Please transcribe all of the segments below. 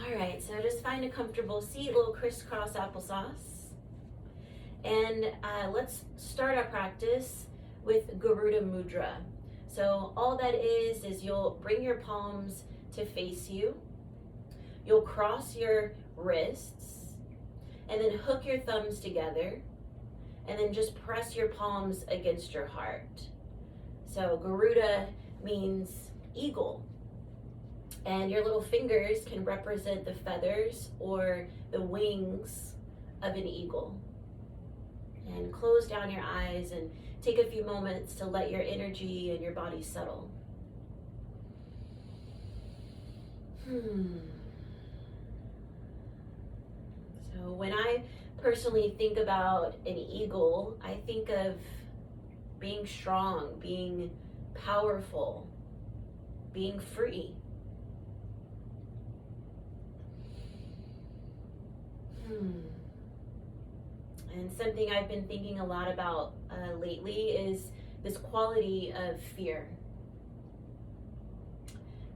All right, so just find a comfortable seat, a little crisscross applesauce. And let's start our practice with Garuda Mudra. So all that is you'll bring your palms to face you. You'll cross your wrists and then hook your thumbs together and then just press your palms against your heart. So Garuda means eagle. And your little fingers can represent the feathers or the wings of an eagle. And close down your eyes and take a few moments to let your energy and your body settle. So when I personally think about an eagle, I think of being strong, being powerful, being free. And something I've been thinking a lot about lately is this quality of fear.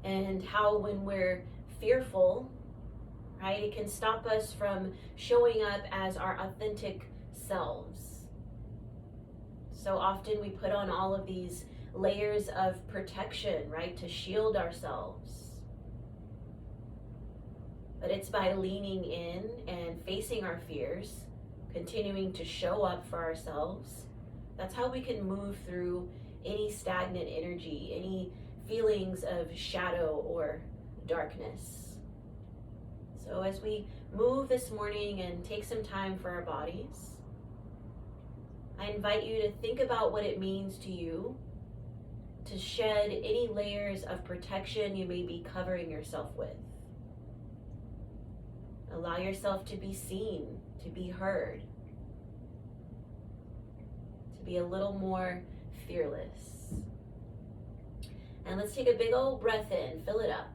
And how when we're fearful, right, it can stop us from showing up as our authentic selves. So often we put on all of these layers of protection, right, to shield ourselves. But it's by leaning in and facing our fears, continuing to show up for ourselves. That's how we can move through any stagnant energy, any feelings of shadow or darkness. So as we move this morning and take some time for our bodies, I invite you to think about what it means to you to shed any layers of protection you may be covering yourself with. Allow yourself to be seen, to be heard, to be a little more fearless. And let's take a big old breath in, fill it up.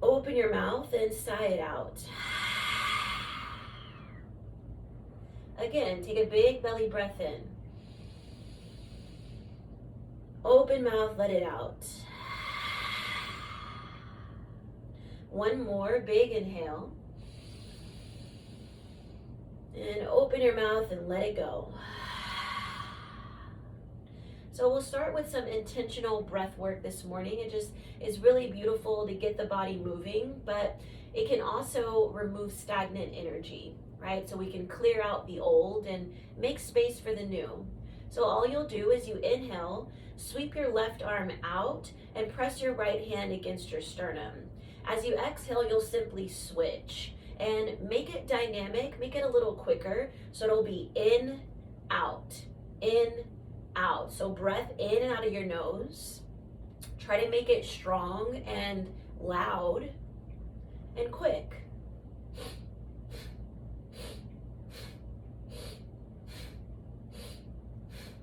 Open your mouth and sigh it out. Again, take a big belly breath in. Open mouth, let it out. One more big inhale. And open your mouth and let it go. So we'll start with some intentional breath work this morning. It just is really beautiful to get the body moving, but it can also remove stagnant energy, right? So we can clear out the old and make space for the new. So all you'll do is you inhale, sweep your left arm out, and press your right hand against your sternum. As you exhale, you'll simply switch and make it dynamic, make it a little quicker. So it'll be in, out, so breath in and out of your nose. Try to make it strong and loud and quick.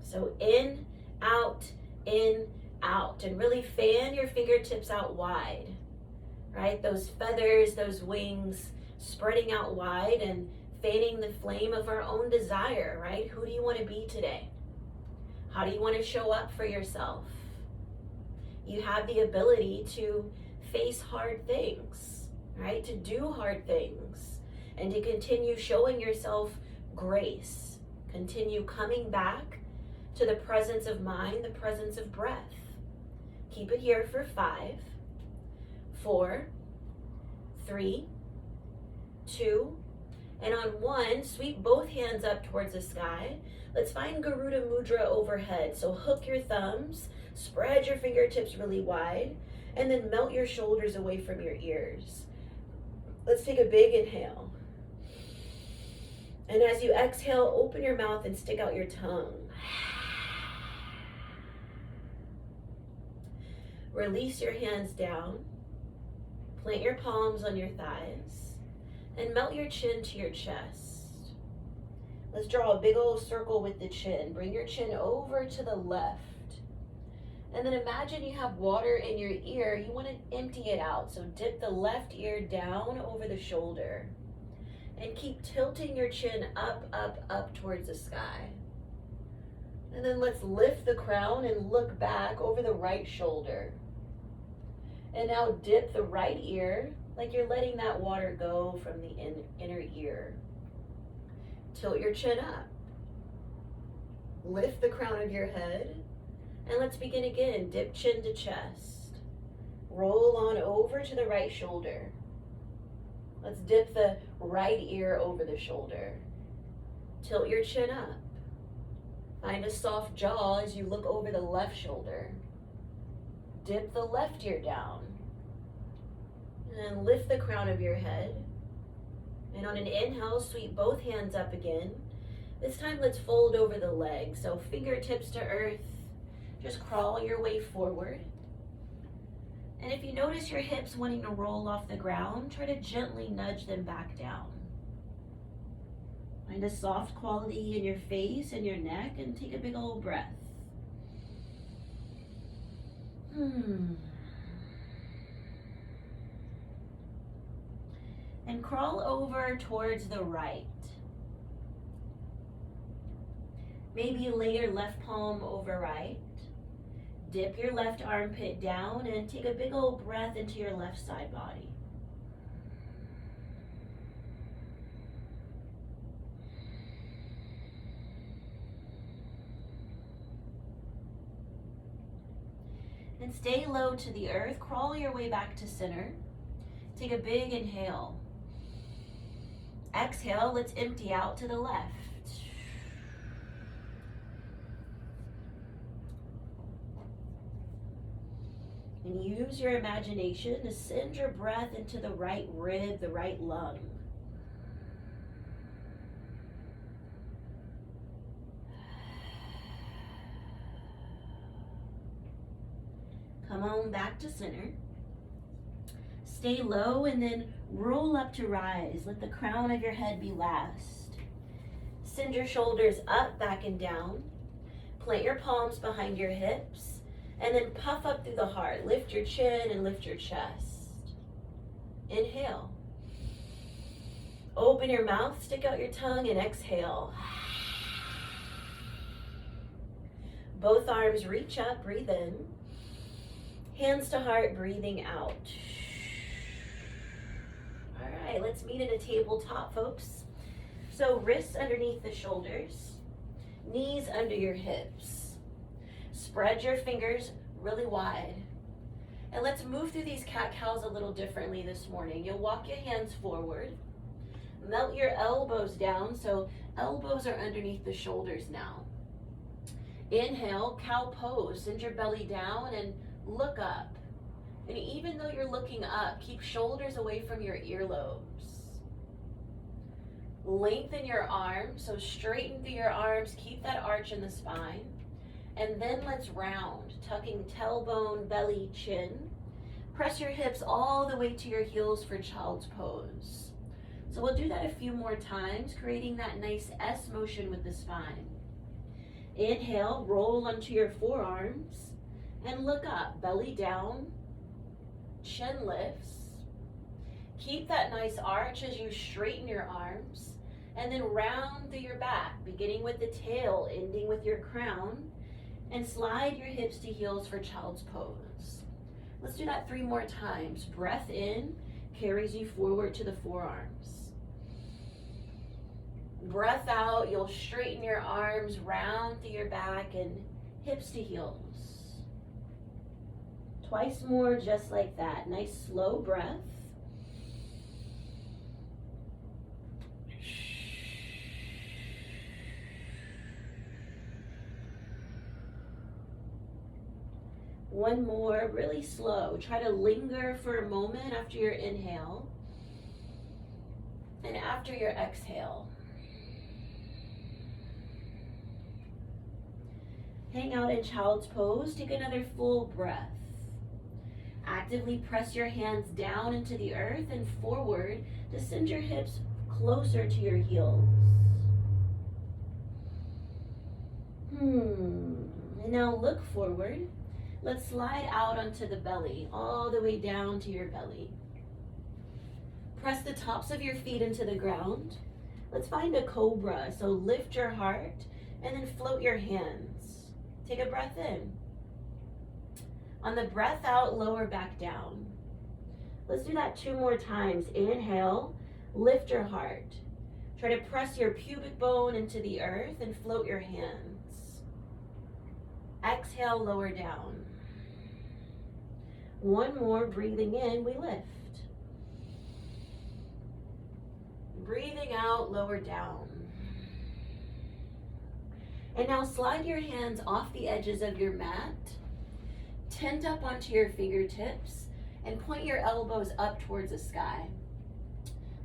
So in, out, and really fan your fingertips out wide, right? Those feathers, those wings spreading out wide and fanning the flame of our own desire, right? Who do you want to be today? How do you want to show up for yourself? You have the ability to face hard things, right? To do hard things and to continue showing yourself grace. Continue coming back to the presence of mind, the presence of breath. Keep it here for 5, 4, 3, 2, and on 1, sweep both hands up towards the sky. Let's find Garuda Mudra overhead. So hook your thumbs, spread your fingertips really wide, and then melt your shoulders away from your ears. Let's take a big inhale. And as you exhale, open your mouth and stick out your tongue. Release your hands down. Plant your palms on your thighs and melt your chin to your chest. Let's draw a big old circle with the chin. Bring your chin over to the left. And then imagine you have water in your ear. You want to empty it out. So dip the left ear down over the shoulder. And keep tilting your chin up towards the sky. And then let's lift the crown and look back over the right shoulder. And now dip the right ear like you're letting that water go from the inner ear. Tilt your chin up. Lift the crown of your head. And let's begin again. Dip chin to chest. Roll on over to the right shoulder. Let's dip the right ear over the shoulder. Tilt your chin up. Find a soft jaw as you look over the left shoulder. Dip the left ear down. And lift the crown of your head. And on an inhale, sweep both hands up again. This time let's fold over the legs. So fingertips to earth. Just crawl your way forward. And if you notice your hips wanting to roll off the ground, try to gently nudge them back down. Find a soft quality in your face and your neck and take a big old breath. And crawl over towards the right. Maybe lay your left palm over right. Dip your left armpit down and take a big old breath into your left side body. And stay low to the earth. Crawl your way back to center. Take a big inhale. Exhale, let's empty out to the left. And use your imagination to send your breath into the right rib, the right lung. Come on back to center. Stay low and then roll up to rise. Let the crown of your head be last. Send your shoulders up, back, and down. Plant your palms behind your hips. And then puff up through the heart. Lift your chin and lift your chest. Inhale. Open your mouth, stick out your tongue, and exhale. Both arms reach up, breathe in. Hands to heart, breathing out. All right, let's meet at a tabletop, folks. So wrists underneath the shoulders, knees under your hips. Spread your fingers really wide. And let's move through these cat-cows a little differently this morning. You'll walk your hands forward. Melt your elbows down, so elbows are underneath the shoulders now. Inhale, cow pose. Send your belly down and look up. And even though you're looking up, keep shoulders away from your earlobes. Lengthen your arms, so straighten through your arms. Keep that arch in the spine. And then let's round, tucking tailbone, belly, chin. Press your hips all the way to your heels for child's pose. So we'll do that a few more times, creating that nice S motion with the spine. Inhale, roll onto your forearms and look up, belly down, chin lifts. Keep that nice arch as you straighten your arms and then round through your back, beginning with the tail, ending with your crown. And slide your hips to heels for child's pose. Let's do that 3 more times. Breath in carries you forward to the forearms. Breath out, you'll straighten your arms, round through your back, and hips to heels. Twice more just like that. Nice slow breath. One more, really slow. Try to linger for a moment after your inhale and after your exhale. Hang out in child's pose. Take another full breath. Actively press your hands down into the earth and forward to send your hips closer to your heels. And now look forward. Let's slide out onto the belly, all the way down to your belly. Press the tops of your feet into the ground. Let's find a cobra. So lift your heart and then float your hands. Take a breath in. On the breath out, lower back down. Let's do that 2 more times. Inhale, lift your heart. Try to press your pubic bone into the earth and float your hands. Exhale, lower down. 1 more, breathing in, we lift. Breathing out, lower down. And now slide your hands off the edges of your mat, tent up onto your fingertips, and point your elbows up towards the sky.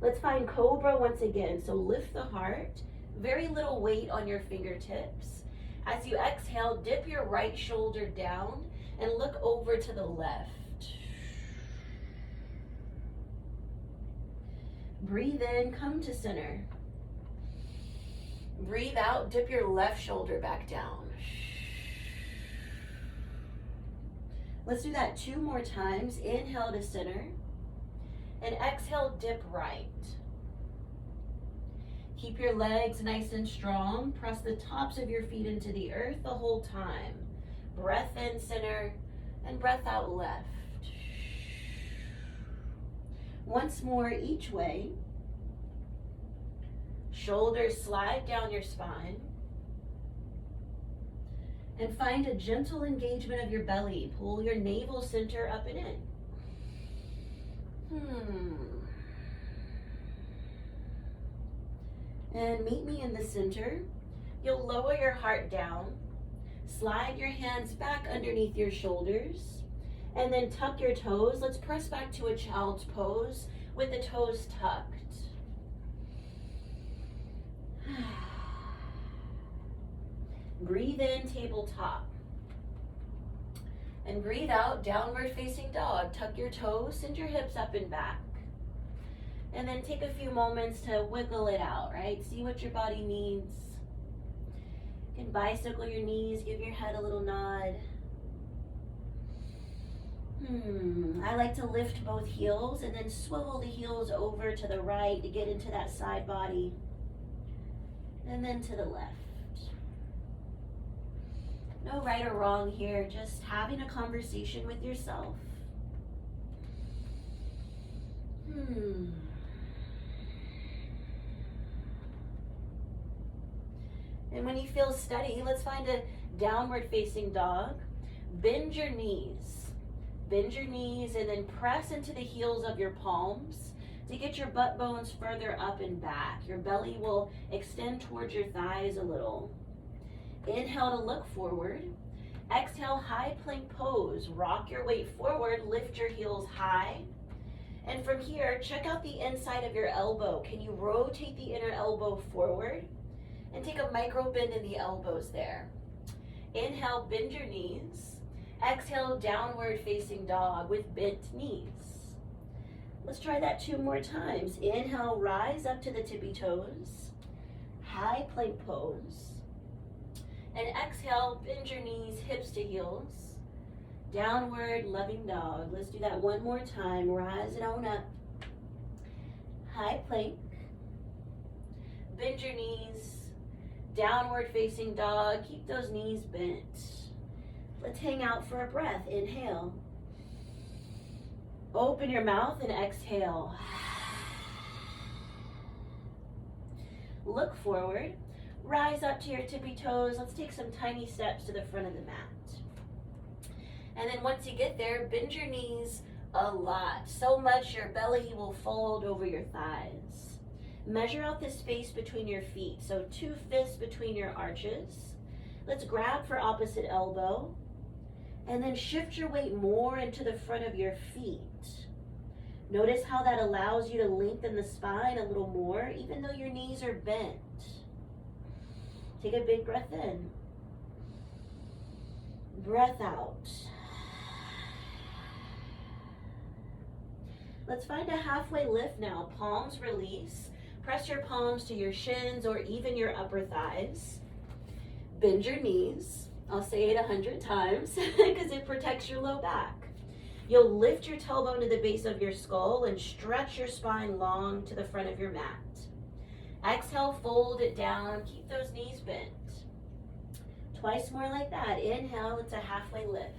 Let's find Cobra once again. So lift the heart, very little weight on your fingertips. As you exhale, dip your right shoulder down and look over to the left. Breathe in, come to center. Breathe out, dip your left shoulder back down. Let's do that 2 more times. Inhale to center. And exhale, dip right. Keep your legs nice and strong. Press the tops of your feet into the earth the whole time. Breath in, center, and breath out, left. Once more each way. Shoulders slide down your spine. And find a gentle engagement of your belly. Pull your navel center up and in. And meet me in the center. You'll lower your heart down. Slide your hands back underneath your shoulders. And then tuck your toes. Let's press back to a child's pose with the toes tucked. Breathe in, tabletop. And breathe out, downward facing dog. Tuck your toes, send your hips up and back. And then take a few moments to wiggle it out, right? See what your body needs. You can bicycle your knees, give your head a little nod. I like to lift both heels and then swivel the heels over to the right to get into that side body. And then to the left. No right or wrong here, just having a conversation with yourself. And when you feel steady, let's find a downward facing dog. Bend your knees. Bend your knees and then press into the heels of your palms to get your butt bones further up and back. Your belly will extend towards your thighs a little. Inhale to look forward. Exhale, high plank pose. Rock your weight forward, lift your heels high. And from here, check out the inside of your elbow. Can you rotate the inner elbow forward? And take a micro bend in the elbows there. Inhale, bend your knees. Exhale, downward facing dog with bent knees. Let's try that 2 more times. Inhale, rise up to the tippy toes. High plank pose. And exhale, bend your knees, hips to heels. Downward loving dog. Let's do that 1 more time. Rise it on up. High plank. Bend your knees. Downward facing dog. Keep those knees bent. Let's hang out for a breath. Inhale. Open your mouth and exhale. Look forward. Rise up to your tippy toes. Let's take some tiny steps to the front of the mat. And then once you get there, bend your knees a lot. So much your belly will fold over your thighs. Measure out the space between your feet. So 2 fists between your arches. Let's grab for opposite elbow. And then shift your weight more into the front of your feet. Notice how that allows you to lengthen the spine a little more, even though your knees are bent. Take a big breath in. Breath out. Let's find a halfway lift now. Palms release. Press your palms to your shins or even your upper thighs. Bend your knees. I'll say it 100 times because it protects your low back. You'll lift your tailbone to the base of your skull and stretch your spine long to the front of your mat. Exhale, fold it down. Keep those knees bent. Twice more like that. Inhale, it's a halfway lift.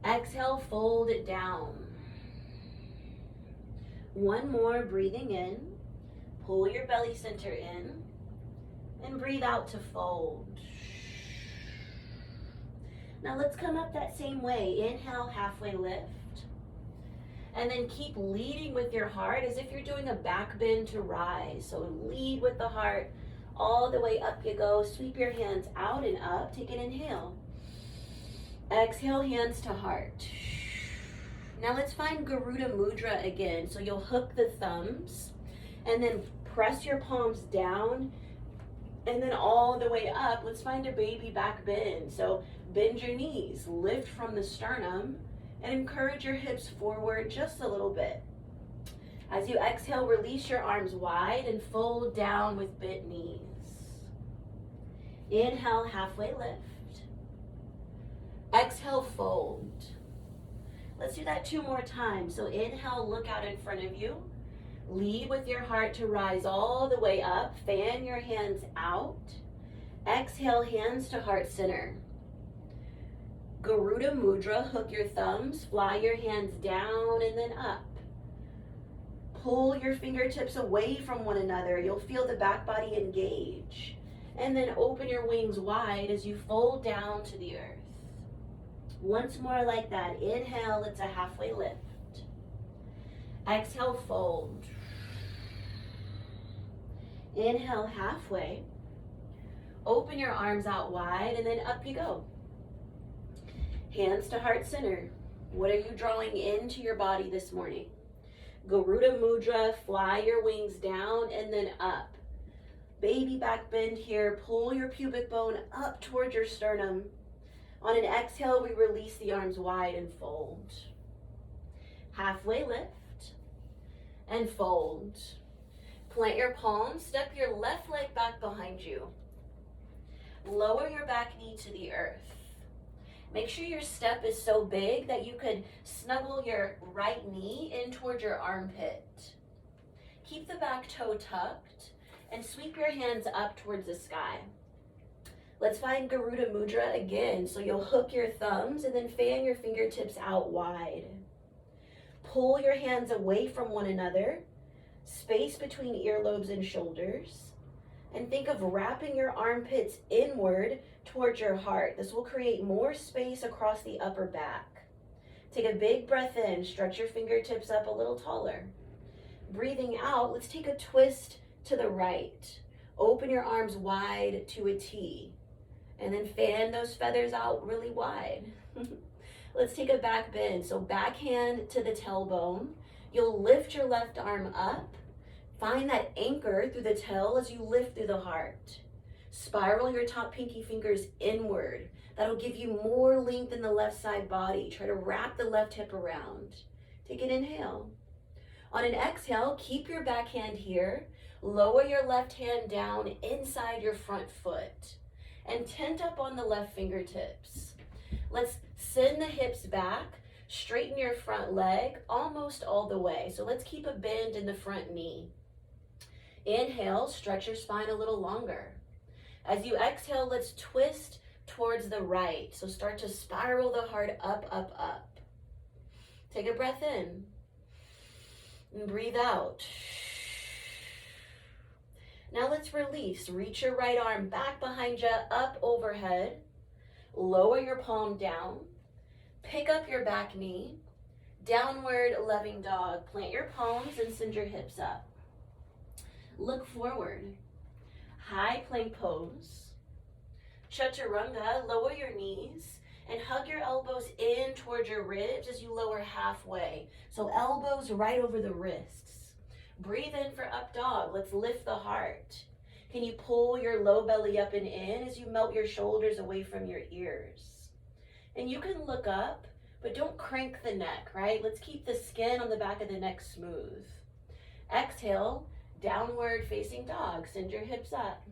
Exhale, fold it down. One more, breathing in. Pull your belly center in. And breathe out to fold. Now let's come up that same way. Inhale, halfway lift. And then keep leading with your heart as if you're doing a back bend to rise. So lead with the heart. All the way up you go. Sweep your hands out and up. Take an inhale. Exhale, hands to heart. Now let's find Garuda Mudra again. So you'll hook the thumbs and then press your palms down and then all the way up. Let's find a baby back bend. So bend your knees, lift from the sternum, and encourage your hips forward just a little bit. As you exhale, release your arms wide and fold down with bent knees. Inhale, halfway lift. Exhale, fold. Let's do that 2 more times. So inhale, look out in front of you. Lead with your heart to rise all the way up. Fan your hands out. Exhale, hands to heart center. Garuda Mudra, hook your thumbs, fly your hands down and then up. Pull your fingertips away from one another. You'll feel the back body engage. And then open your wings wide as you fold down to the earth. Once more like that. Inhale, it's a halfway lift. Exhale, fold. Inhale, halfway. Open your arms out wide and then up you go. Hands to heart center. What are you drawing into your body this morning? Garuda Mudra, fly your wings down and then up. Baby back bend here. Pull your pubic bone up towards your sternum. On an exhale, we release the arms wide and fold. Halfway lift and fold. Plant your palms, step your left leg back behind you. Lower your back knee to the earth. Make sure your step is so big that you could snuggle your right knee in towards your armpit. Keep the back toe tucked and sweep your hands up towards the sky. Let's find Garuda Mudra again. So you'll hook your thumbs and then fan your fingertips out wide. Pull your hands away from one another, space between earlobes and shoulders, and think of wrapping your armpits inward towards your heart. This will create more space across the upper back. Take a big breath in, stretch your fingertips up a little taller. Breathing out, let's take a twist to the right. Open your arms wide to a T, and then fan those feathers out really wide. Let's take a back bend. So backhand to the tailbone. You'll lift your left arm up. Find that anchor through the tail as you lift through the heart. Spiral your top pinky fingers inward. That'll give you more length in the left side body. Try to wrap the left hip around. Take an inhale. On an exhale, keep your back hand here. Lower your left hand down inside your front foot and tent up on the left fingertips. Let's send the hips back. Straighten your front leg almost all the way. So let's keep a bend in the front knee. Inhale, stretch your spine a little longer. As you exhale, let's twist towards the right. So start to spiral the heart up, up, up. Take a breath in and breathe out. Now let's release. Reach your right arm back behind you, up overhead. Lower your palm down. Pick up your back knee. Downward loving dog. Plant your palms and send your hips up. Look forward. High plank pose. Chaturanga, lower your knees and hug your elbows in towards your ribs as you lower halfway. So elbows right over the wrists. Breathe in for up dog. Let's lift the heart. Can you pull your low belly up and in as you melt your shoulders away from your ears? And you can look up, but don't crank the neck, right? Let's keep the skin on the back of the neck smooth. Exhale, downward facing dog. Send your hips up.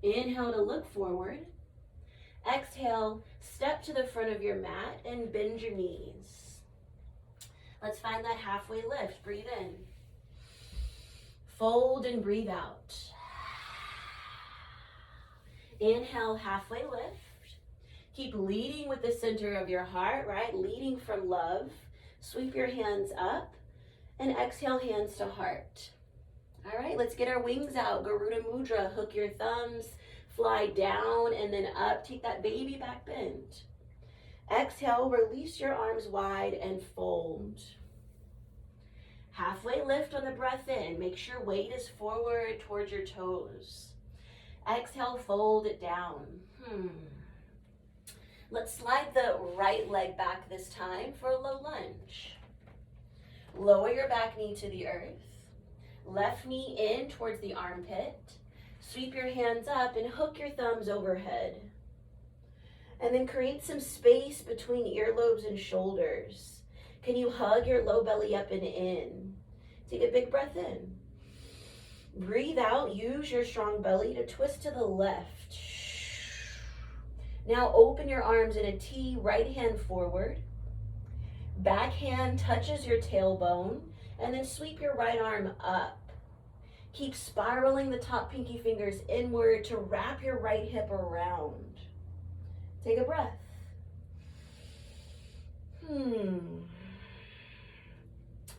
Inhale to look forward. Exhale, step to the front of your mat and bend your knees. Let's find that halfway lift. Breathe in. Fold and breathe out. Inhale, halfway lift. Keep leading with the center of your heart, right? Leading from love. Sweep your hands up and exhale, hands to heart. All right, let's get our wings out. Garuda Mudra, hook your thumbs, fly down and then up. Take that baby back bend. Exhale, release your arms wide and fold. Halfway lift on the breath in. Make sure weight is forward towards your toes. Exhale, fold it down. Let's slide the right leg back this time for a low lunge. Lower your back knee to the earth. Left knee in towards the armpit. Sweep your hands up and hook your thumbs overhead. And then create some space between earlobes and shoulders. Can you hug your low belly up and in? Take a big breath in. Breathe out. Use your strong belly to twist to the left. Now open your arms in a T, right hand forward. Back hand touches your tailbone, and then sweep your right arm up. Keep spiraling the top pinky fingers inward to wrap your right hip around. Take a breath.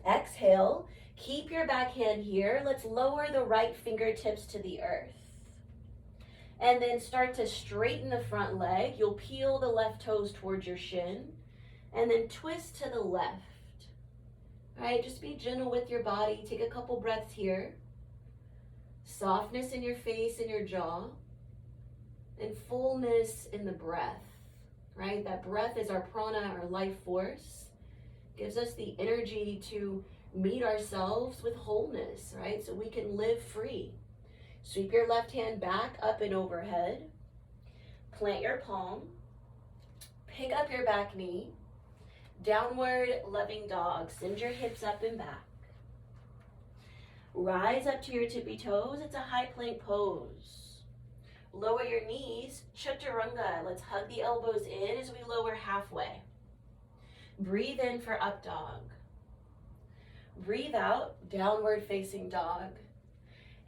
Exhale. Keep your back hand here. Let's lower the right fingertips to the earth. And then start to straighten the front leg. You'll peel the left toes towards your shin. And then twist to the left. All right, just be gentle with your body. Take a couple breaths here. Softness in your face and your jaw. And fullness in the breath. Right, that breath is our prana, our life force. Gives us the energy to meet ourselves with wholeness, right? So we can live free. Sweep your left hand back, up and overhead. Plant your palm. Pick up your back knee. Downward loving dog. Send your hips up and back. Rise up to your tippy toes. It's a high plank pose. Lower your knees. Chaturanga. Let's hug the elbows in as we lower halfway. Breathe in for up dog. Breathe out, downward facing dog.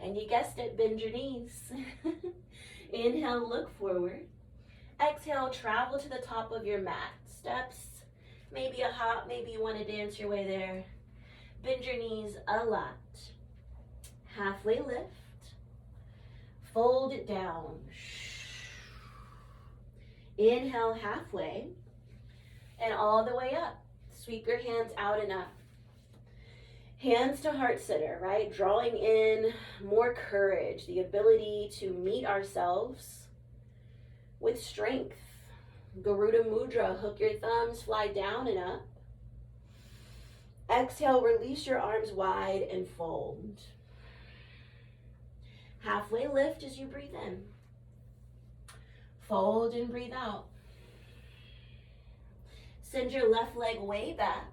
And you guessed it, bend your knees. Inhale, look forward. Exhale, travel to the top of your mat. Steps, maybe a hop, maybe you want to dance your way there. Bend your knees a lot. Halfway lift. Fold it down. Inhale, halfway. And all the way up. Sweep your hands out and up. Hands to heart center, right? Drawing in more courage, the ability to meet ourselves with strength. Garuda Mudra, hook your thumbs, fly down and up. Exhale, release your arms wide and fold. Halfway lift as you breathe in. Fold and breathe out. Send your left leg way back.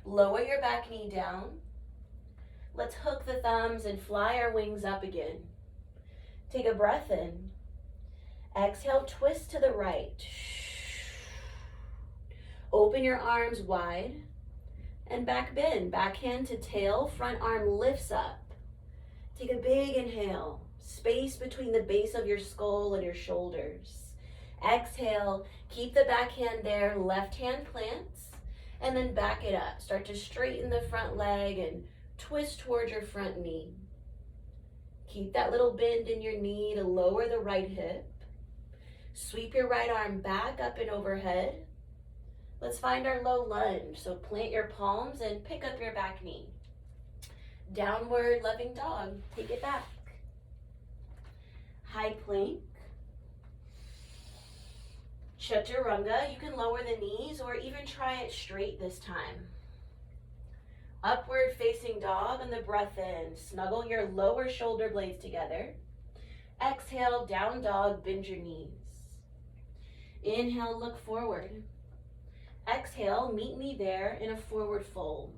Lower your back knee down. Let's hook the thumbs and fly our wings up again. Take a breath in. Exhale, twist to the right. Open your arms wide and back bend. Back hand to tail, front arm lifts up. Take a big inhale. Space between the base of your skull and your shoulders. Exhale, keep the back hand there, left hand plants. And then back it up. Start to straighten the front leg and twist towards your front knee. Keep that little bend in your knee to lower the right hip. Sweep your right arm back, up and overhead. Let's find our low lunge. So plant your palms and pick up your back knee. Downward loving dog. Take it back. High plank. Chaturanga, you can lower the knees or even try it straight this time. Upward facing dog on the breath in. Snuggle your lower shoulder blades together. Exhale, down dog, bend your knees. Inhale, look forward. Exhale, meet me there in a forward fold.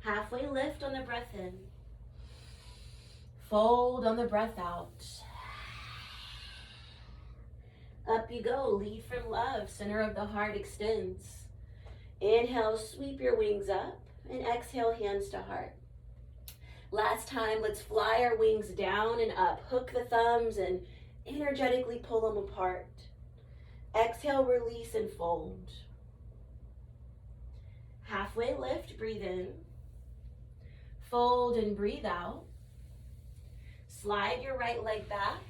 Halfway lift on the breath in. Fold on the breath out. Up you go, lead from love, center of the heart extends. Inhale, sweep your wings up, and exhale, hands to heart. Last time, let's fly our wings down and up. Hook the thumbs and energetically pull them apart. Exhale, release and fold. Halfway lift, breathe in. Fold and breathe out. Slide your right leg back.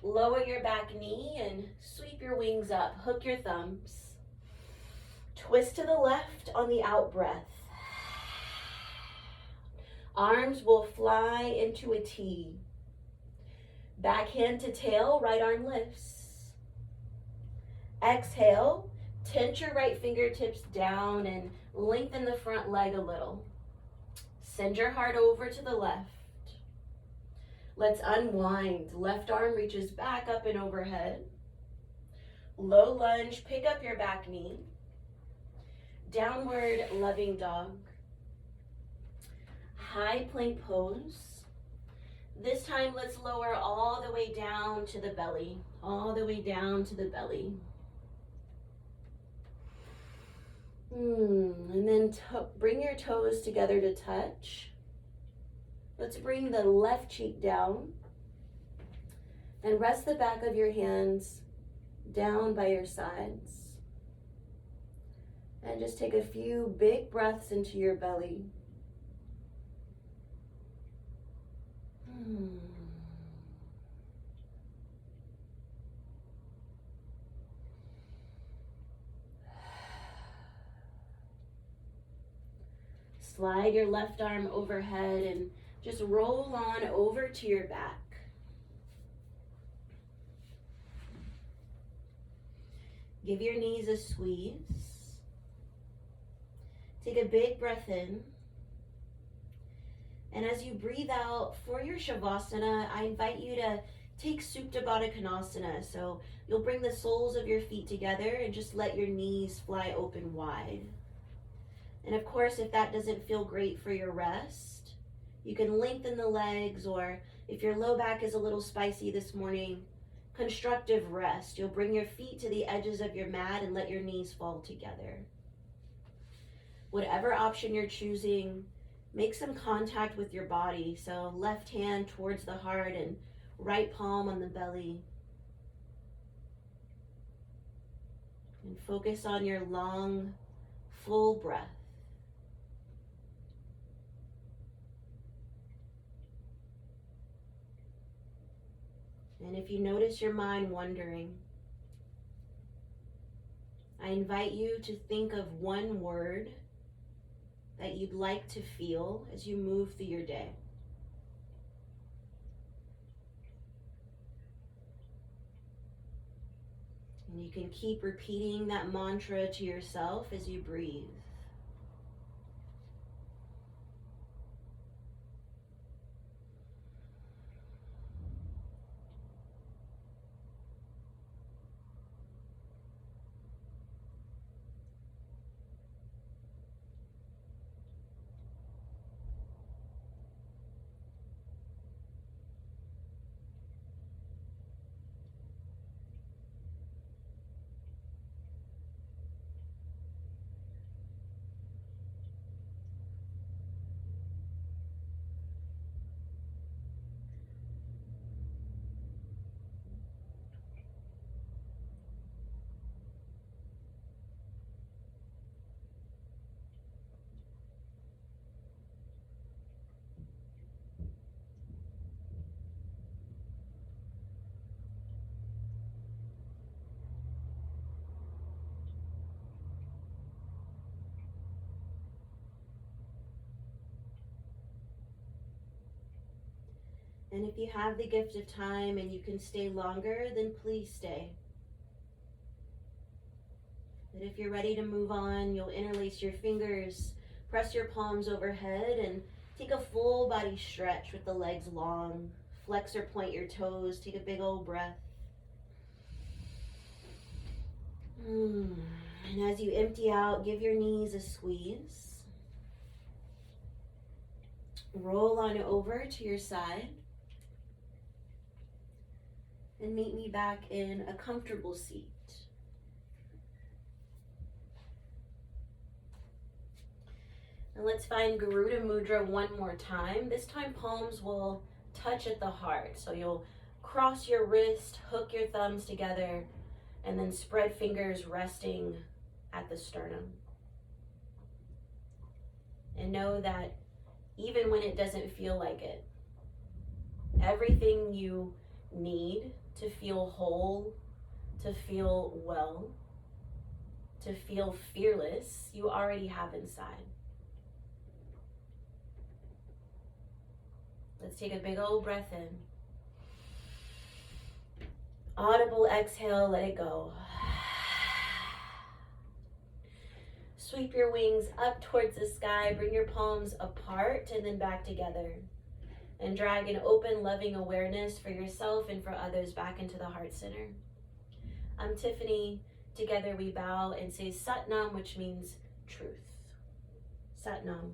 Lower your back knee and sweep your wings up. Hook your thumbs. Twist to the left on the out breath. Arms will fly into a T. Back hand to tail, right arm lifts. Exhale, tense your right fingertips down and lengthen the front leg a little. Send your heart over to the left. Let's unwind. Left arm reaches back up and overhead. Low lunge, pick up your back knee. Downward loving dog. High plank pose. This time, let's lower all the way down to the belly. All the way down to the belly. And then bring your toes together to touch. Let's bring the left cheek down. And rest the back of your hands down by your sides. And just take a few big breaths into your belly. Slide your left arm overhead and just roll on over to your back. Give your knees a squeeze. Take a big breath in. And as you breathe out for your Shavasana, I invite you to take Sup Tabata Kanasana. So you'll bring the soles of your feet together and just let your knees fly open wide. And of course, if that doesn't feel great for your rest, you can lengthen the legs, or if your low back is a little spicy this morning, constructive rest. You'll bring your feet to the edges of your mat and let your knees fall together. Whatever option you're choosing, make some contact with your body. So left hand towards the heart and right palm on the belly. And focus on your long, full breath. And if you notice your mind wandering, I invite you to think of one word that you'd like to feel as you move through your day. And you can keep repeating that mantra to yourself as you breathe. And if you have the gift of time and you can stay longer, then please stay. But if you're ready to move on, you'll interlace your fingers, press your palms overhead, and take a full body stretch with the legs long. Flex or point your toes, take a big old breath. And as you empty out, give your knees a squeeze. Roll on over to your side. And meet me back in a comfortable seat. And let's find Garuda Mudra one more time. This time palms will touch at the heart. So you'll cross your wrist, hook your thumbs together, and then spread fingers resting at the sternum. And know that even when it doesn't feel like it, everything you need to feel whole, to feel well, to feel fearless, you already have inside. Let's take a big old breath in. Audible exhale, let it go. Sweep your wings up towards the sky, bring your palms apart and then back together. And drag an open, loving awareness for yourself and for others back into the heart center. I'm Tiffany. Together we bow and say Satnam, which means truth. Satnam.